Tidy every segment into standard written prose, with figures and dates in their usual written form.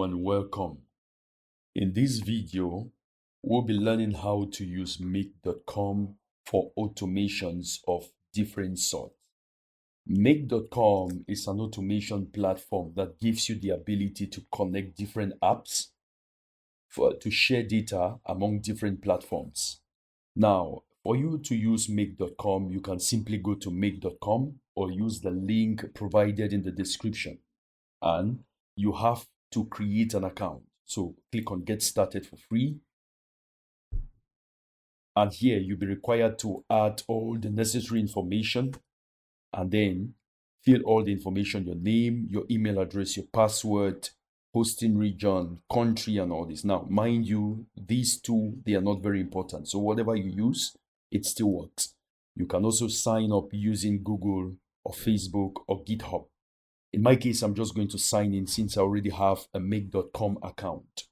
everyone, welcome. In this video, we'll be learning how to use Make.com for automations of different sorts. Make.com is an automation platform that gives you the ability to connect different apps to share data among different platforms. Now, for you to use Make.com, you can simply go to Make.com or use the link provided in the description. And you have to create an account. So click on Get Started for free. And here you'll be required to add all the necessary information and then fill all the information, your name, your email address, your password, hosting region, country, and all this. Now, mind you, these two, they are not very important. So whatever you use, it still works. You can also sign up using Google or Facebook or GitHub. In my case, I'm just going to sign in since I already have a Make.com account.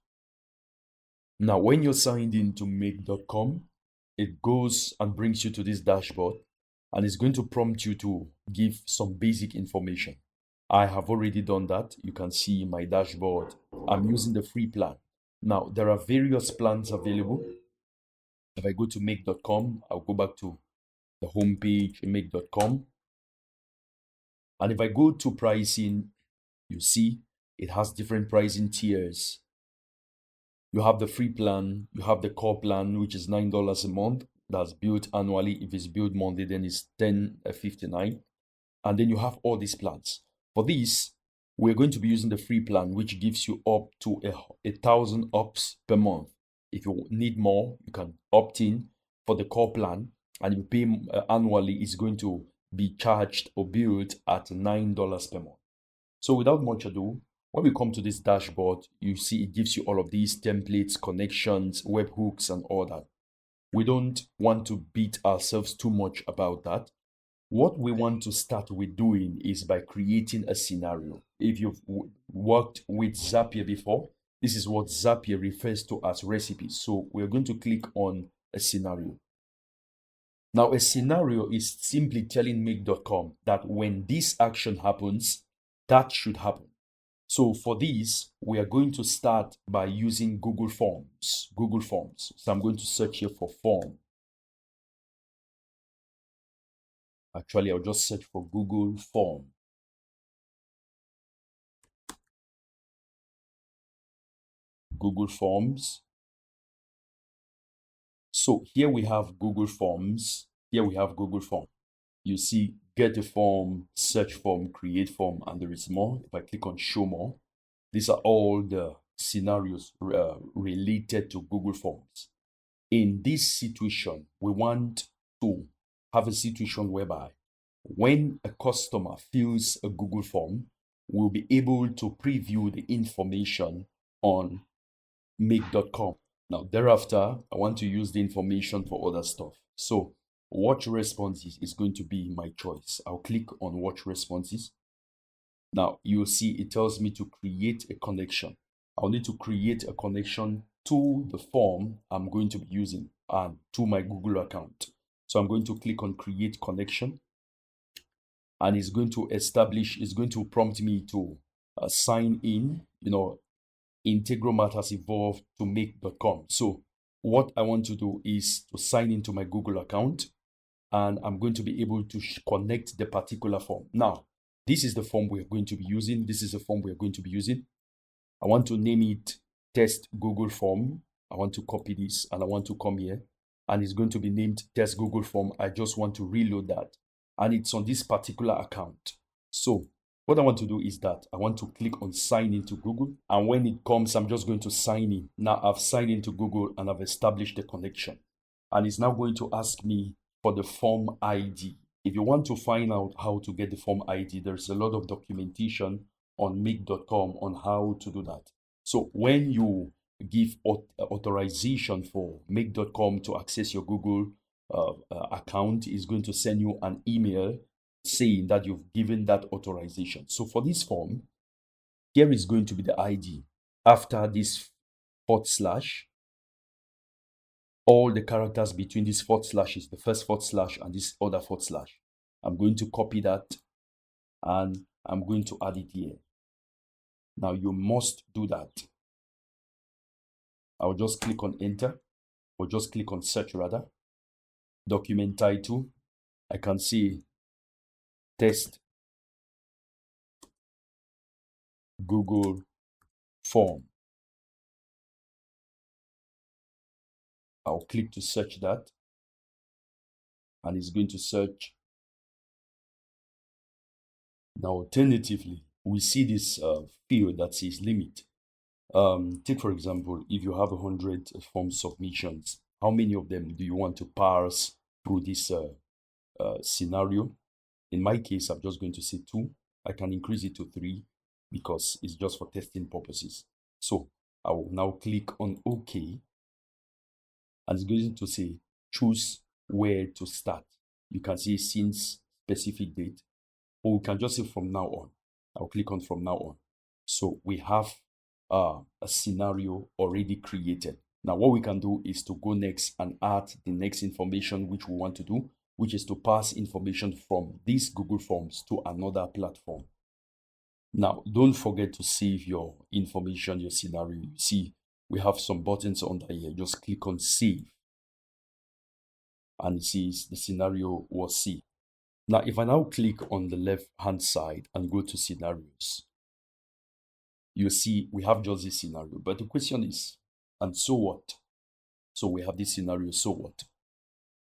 Now, when you're signed into Make.com, it goes and brings you to this dashboard and it's going to prompt you to give some basic information. I have already done that. You can see my dashboard. I'm using the free plan. Now, there are various plans available. If I go to Make.com, I'll go back to the homepage, Make.com. And if I go to pricing, you see it has different pricing tiers. You have the free plan, you have the core plan, which is $9 a month. That's billed annually. If it's billed monthly, then it's $10.59. And then you have all these plans. For this, we're going to be using the free plan, which gives you up to 1,000 ops per month. If you need more, you can opt in for the core plan, and you pay annually is going to be charged or billed at $9 per month. So without much ado, when we come to this dashboard, you see it gives you all of these templates, connections, webhooks, and all that. We don't want to beat ourselves too much about that. What we want to start with doing is by creating a scenario. If you've worked with Zapier before, this is what Zapier refers to as recipes. So we're going to click on a scenario. Now, a scenario is simply telling Make.com that when this action happens, that should happen. So for this, we are going to start by using Google Forms. Google Forms. So I'm going to search here for form. Actually, I'll just search for Google Form. Google Forms. So here we have Google Forms. Here we have Google Form. You see, get a form, search form, create form, and there is more. If I click on show more, these are all the scenarios related to Google Forms. In this situation, we want to have a situation whereby when a customer fills a Google form, we'll be able to preview the information on Make.com. Now, thereafter, I want to use the information for other stuff. So, watch responses is going to be my choice. I'll click on watch responses. Now, you'll see it tells me to create a connection. I'll need to create a connection to the form I'm going to be using and to my Google account. So I'm going to click on create connection, and it's going to prompt me to sign in. Integromat has evolved to Make.com. So what I want to do is to sign into my Google account, and I'm going to be able to connect the particular form. Now, this is the form we're going to be using. This is the form we're going to be using. I want to name it Test Google Form. I want to copy this and I want to come here, and it's going to be named Test Google Form. I just want to reload that, and it's on this particular account. So what I want to do is that I want to click on sign into Google, and when it comes, I'm just going to sign in. Now I've signed into Google and I've established the connection, and it's now going to ask me for the form ID. If you want to find out how to get the form ID, there's a lot of documentation on Make.com on how to do that. So when you give authorization for Make.com to access your Google account, is going to send you an email saying that you've given that authorization. So for this form, here is going to be the ID. After this /, all the characters between this / is the first / and this other /. I'm going to copy that and I'm going to add it here. Now you must do that. I'll just click on enter, or just click on search rather. Document title, I can see test Google form. I'll click to search that, and it's going to search. Now, alternatively, we see this field that says limit. Take for example, if you have 100 form submissions, how many of them do you want to parse through this scenario? In my case, I'm just going to say 2. I can increase it to 3 because it's just for testing purposes. So I will now click on OK, and it's going to say choose where to start. You can see since specific date, or we can just say from now on. I'll click on from now on. So we have a scenario already created. Now what we can do is to go next and add the next information which we want to do, which is to pass information from these Google Forms to another platform. Now, don't forget to save your information, your scenario. You see, we have some buttons under here. Just click on save, and it says the scenario was saved. Now, if I now click on the left-hand side and go to scenarios, you see we have just this scenario. But the question is, and so what? So we have this scenario, so what?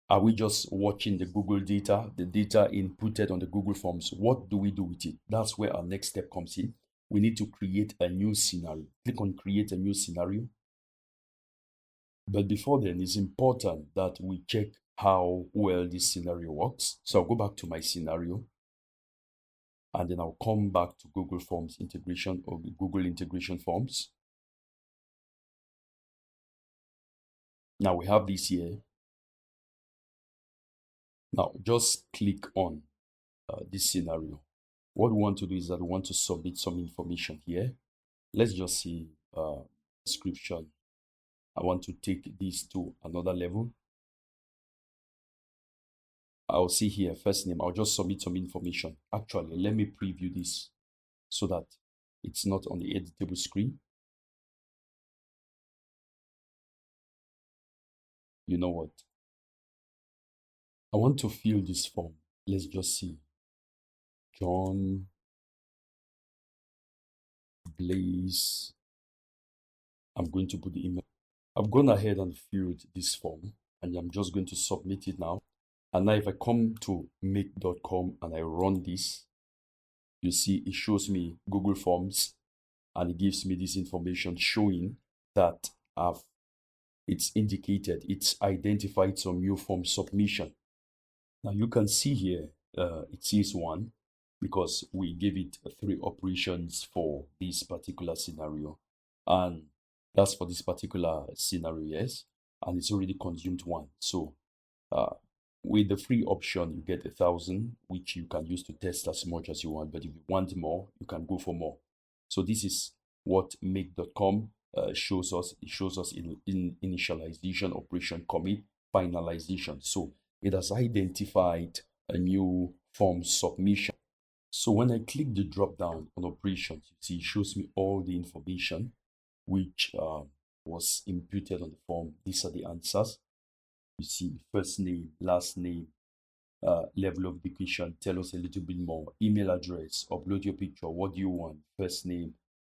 Are we just watching the Google data, the data inputted on the Google Forms? What do we do with it? That's where our next step comes in. We need to create a new scenario. Click on create a new scenario. But before then, it's important that we check how well this scenario works. So I'll go back to my scenario, and then I'll come back to Google Forms integration or Google integration forms. Now we have this here. Now just click on this scenario. What we want to do is that we want to submit some information here. Let's just see description. I want to take this to another level. I'll see here first name. I'll just submit some information. Actually, let me preview this so that it's not on the editable screen. You know what? I want to fill this form. Let's just see. John Blaze. I'm going to put the email. I've gone ahead and filled this form, and I'm just going to submit it now. And now if I come to make.com and I run this, you see it shows me Google Forms, and it gives me this information showing that it's indicated, it's identified some new form submission. Now you can see here, it says 1 because we gave it 3 operations for this particular scenario. And that's for this particular scenario, yes. And it's already consumed 1. So with the free option, you get 1,000, which you can use to test as much as you want. But if you want more, you can go for more. So this is what make.com shows us. It shows us in initialization, operation, commit, finalization. So it has identified a new form submission. So when I click the drop down on operations, you see it shows me all the information which was imputed on the form. These are the answers. You see first name, last name, level of education, tell us a little bit more, email address, upload your picture, what do you want, first name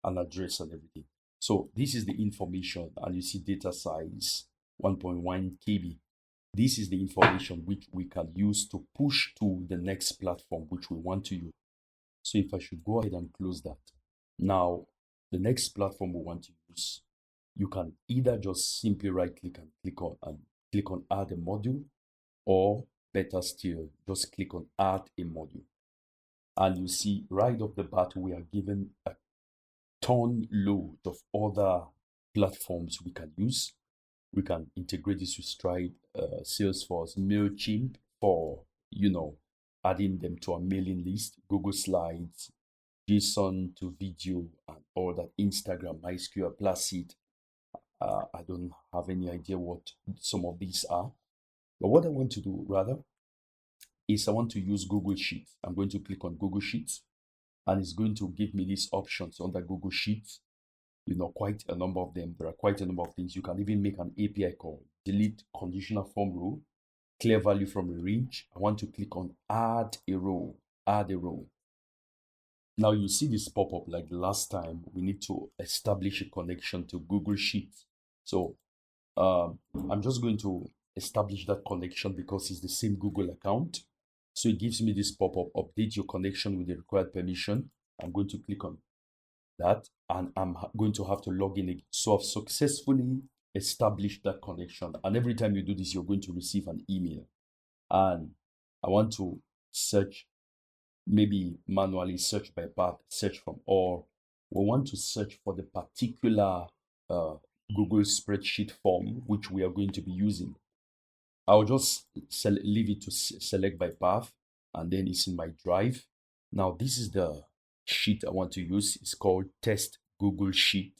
and address and everything. So this is the information, and you see data size 1.1 KB. This is the information which we can use to push to the next platform which we want to use. So if I should go ahead and close that. Now, the next platform we want to use, you can either just simply right click and click on add a module, or better still, just click on add a module. And you see right off the bat, we are given a ton load of other platforms we can use. We can integrate this with Stripe, Salesforce, MailChimp for, adding them to our mailing list, Google Slides, JSON to video, and all that, Instagram, MySQL, Placid. I don't have any idea what some of these are. But what I want to do rather is I want to use Google Sheets. I'm going to click on Google Sheets. and it's going to give me these options under Google Sheets. Quite a number of them. There are quite a number of things. You can even make an API call, delete conditional form row, clear value from a range. I want to click on add a row, add a row. Now you see this pop up like the last time. We need to establish a connection to Google Sheets. So I'm just going to establish that connection because it's the same Google account. So it gives me this pop-up, update your connection with the required permission. I'm going to click on that and I'm going to have to log in again. So I've successfully established that connection. And every time you do this, you're going to receive an email. And I want to search, maybe manually search by path, search from, or we want to search for the particular Google spreadsheet form which we are going to be using. I'll just leave it to select by path, and then it's in my drive. Now this is the sheet I want to use. It's called test Google Sheet.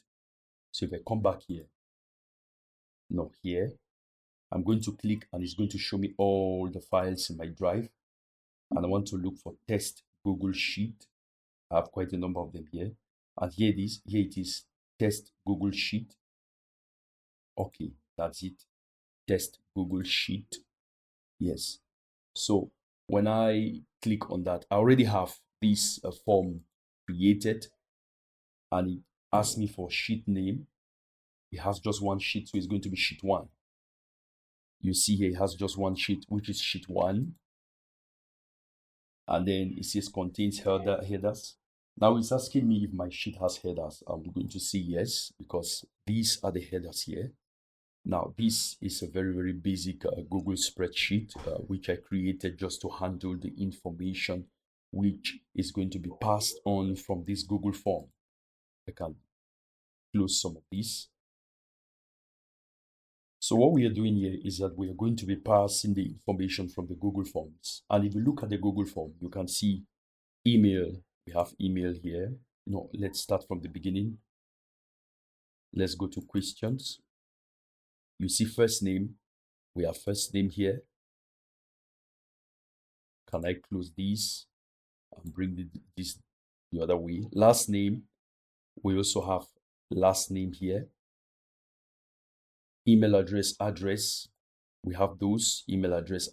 So if I come back here, here, I'm going to click and it's going to show me all the files in my drive. And I want to look for test Google Sheet. I have quite a number of them here. And here it is, test Google Sheet. Okay, that's it. Test Google Sheet. Yes. So when I click on that, I already have this form created, and it asks me for sheet name. It has just one sheet, so it's going to be sheet 1. You see here it has just one sheet, which is sheet 1. And then it says contains headers. Now it's asking me if my sheet has headers. I'm going to say yes, because these are the headers here. Now, this is a very, very basic Google spreadsheet, which I created just to handle the information which is going to be passed on from this Google form. I can close some of these. So what we are doing here is that we are going to be passing the information from the Google Forms. And if you look at the Google Form, you can see email. We have email here. Let's start from the beginning. Let's go to questions. You see first name. We have first name here. Can I close these and bring this the other way? Last name. We also have last name here. Email address. We have those, email address.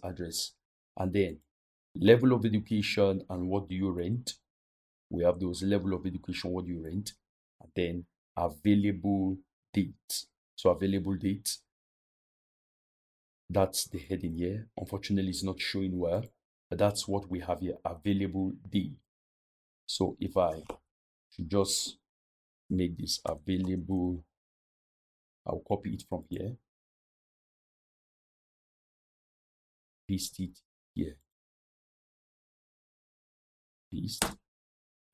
And then level of education and what do you rent. We have those, level of education, what do you rent. And then available dates. So available dates, that's the heading here. Unfortunately, it's not showing well, but that's what we have here, available date. So if I should just make this available, I'll copy it from here, paste it here, paste,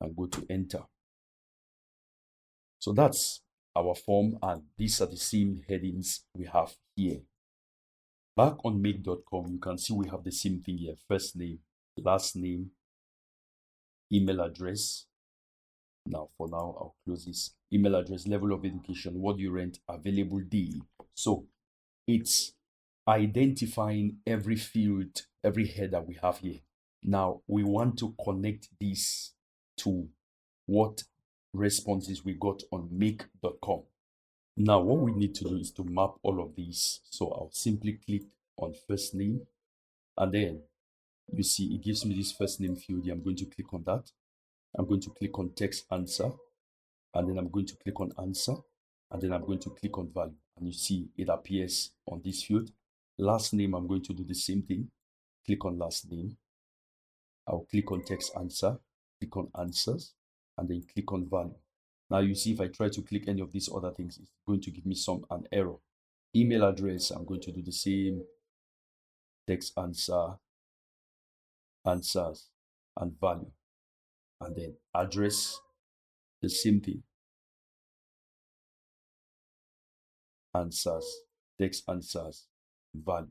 and go to enter. So that's our form, and these are the same headings we have here. Back on make.com, you can see we have the same thing here. First name, last name, email address. Now, for now, I'll close this. Email address, level of education, what do you rent, available day. So it's identifying every field, every header we have here. Now, we want to connect this to what responses we got on make.com. Now, what we need to do is to map all of these. So I'll simply click on first name, and then you see it gives me this first name field here. I'm going to click on that. I'm going to click on text answer, and then I'm going to click on answer, and then I'm going to click on value, and you see it appears on this field. Last name, I'm going to do the same thing. Click on last name. I'll click on text answer, click on answers, and then click on value. Now you see if I try to click any of these other things, it's going to give me an error. Email address, I'm going to do the same. Text answer, answers, and value. And then address, the same thing. Answers, text answers, value.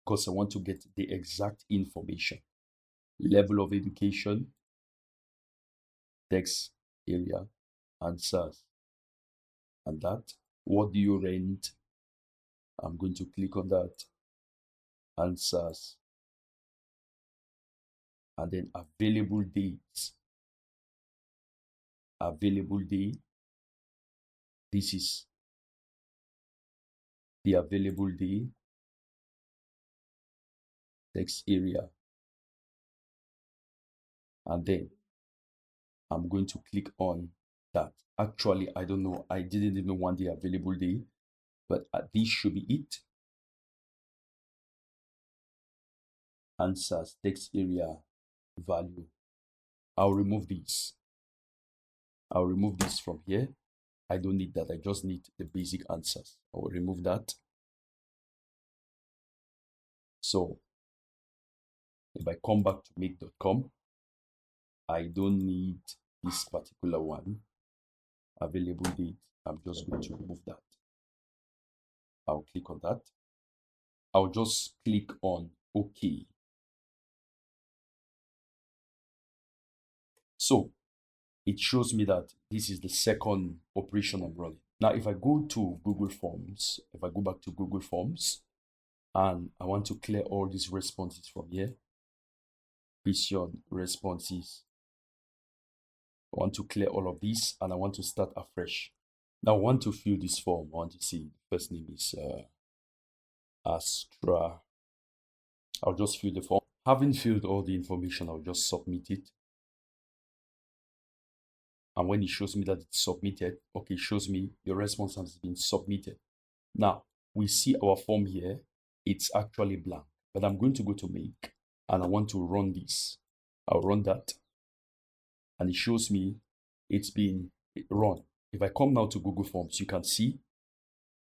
Because I want to get the exact information. Level of education, text area, answers. And that, what do you rent? I'm going to click on that. Answers. And then available dates. available day. This is the available day text area, and then I'm going to click on that. Actually, I don't know, I didn't even want the available day, but this should be it. Answers text area value. I'll remove this. I'll remove this from here. I don't need that. I just need the basic answers. I will remove that. So if I come back to make.com, I don't need this particular one. Available date. I'm just going to remove that. I'll click on that. I'll just click on OK. So it shows me that this is the second operation I'm running. Now, if I go to Google Forms, if I go back to Google Forms, and I want to clear all these responses from here, vision responses, I want to clear all of these, and I want to start afresh. Now, I want to fill this form. I want to see first name is Astra. I'll just fill the form. Having filled all the information, I'll just submit it. And when it shows me that it's submitted, okay, it shows me your response has been submitted. Now, we see our form here. It's actually blank, but I'm going to go to make, and I want to run this. I'll run that, and it shows me it's been run. If I come now to Google Forms, you can see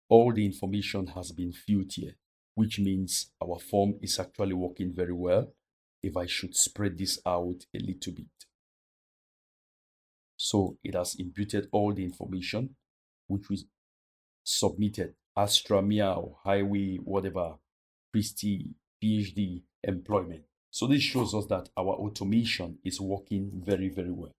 all the information has been filled here, which means our form is actually working very well. If I should spread this out a little bit. So it has imputed all the information which was submitted. Astra, Meow, Highway, whatever, Christie, PhD, employment. So this shows us that our automation is working very, very well.